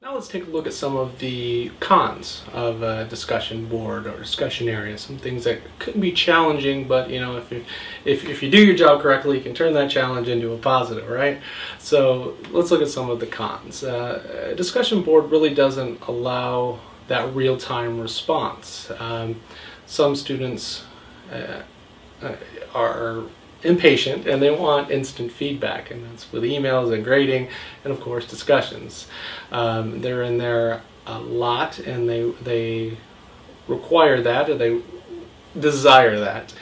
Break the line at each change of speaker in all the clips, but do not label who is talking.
Now let's take a look at some of the cons of a discussion board or discussion area. Some things that could be challenging, but you know, if you do your job correctly, you can turn that challenge into a positive, right? So let's look at some of the cons. A discussion board really doesn't allow that real-time response. Some students are impatient and they want instant feedback, and that's with emails and grading and of course discussions. They're in there a lot and they require that, or they desire that.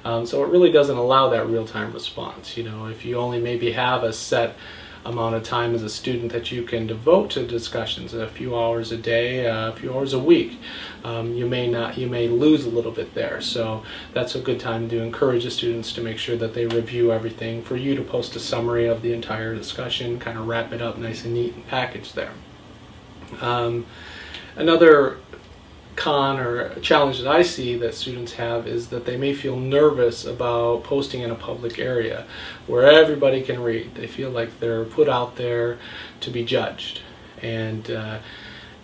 So it really doesn't allow that real-time response. You know, if you only maybe have a set amount of time as a student that you can devote to discussions, a few hours a day, a few hours a week, you may lose a little bit there. So that's a good time to encourage the students to make sure that they review everything, for you to post a summary of the entire discussion, kind of wrap it up nice and neat and packaged there. Another con or challenge that I see that students have is that they may feel nervous about posting in a public area where everybody can read. They feel like they're put out there to be judged, and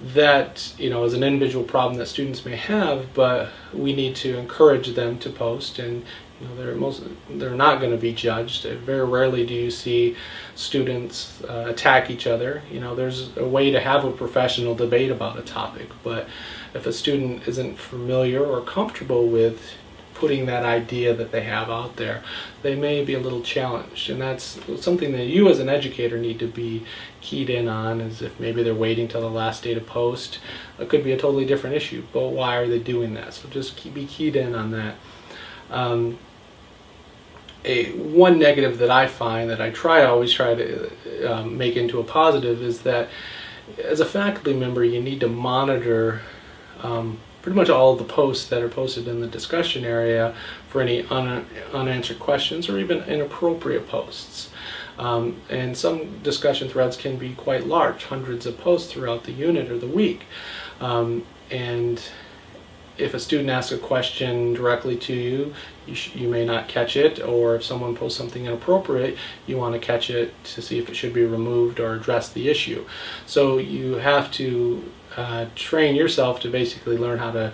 that, you know, is an individual problem that students may have, but we need to encourage them to post. And you know, they're not going to be judged. Very rarely do you see students attack each other. You know, there's a way to have a professional debate about a topic, but if a student isn't familiar or comfortable with putting that idea that they have out there, they may be a little challenged. And that's something that you as an educator need to be keyed in on, as if maybe they're waiting till the last day to post. It could be a totally different issue, but why are they doing that? So just be keyed in on that. One negative that I find, that I always try to make into a positive, is that as a faculty member you need to monitor pretty much all of the posts that are posted in the discussion area for any unanswered questions or even inappropriate posts. And some discussion threads can be quite large, hundreds of posts throughout the unit or the week. And if a student asks a question directly to you, you may not catch it, or if someone posts something inappropriate, you want to catch it to see if it should be removed or address the issue. So you have to train yourself to basically learn how to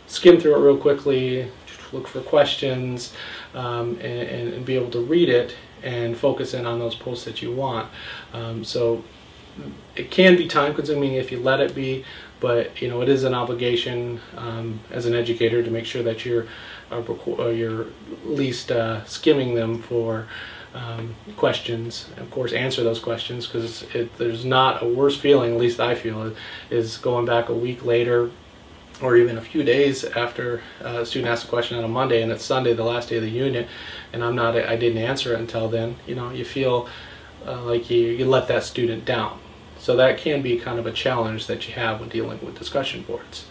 skim through it real quickly, look for questions, and be able to read it and focus in on those posts that you want. So it can be time consuming if you let it be, but you know, it is an obligation as an educator to make sure that you're at least skimming them for questions. Of course, answer those questions, because there's not a worse feeling, at least I feel, is going back a week later or even a few days after a student asks a question on a Monday and it's Sunday, the last day of the unit, and I didn't answer it until then. You know, you feel like you let that student down. So that can be kind of a challenge that you have when dealing with discussion boards.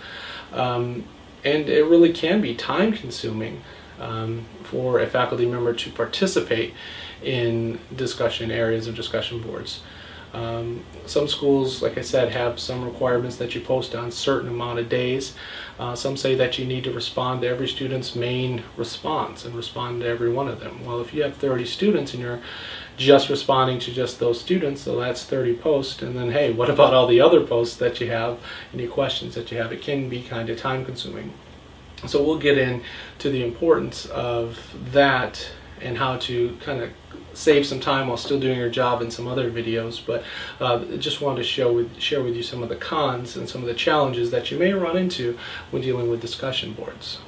And it really can be time consuming for a faculty member to participate in discussion areas of discussion boards. Some schools, like I said, have some requirements that you post on a certain amount of days. Some say that you need to respond to every student's main response and respond to every one of them. Well, if you have 30 students and you're just responding to just those students, so that's 30 posts, and then hey, what about all the other posts that you have, any questions that you have? It can be kind of time consuming. So we'll get into the importance of that and how to kind of save some time while still doing your job in some other videos, but just wanted to share with you some of the cons and some of the challenges that you may run into when dealing with discussion boards.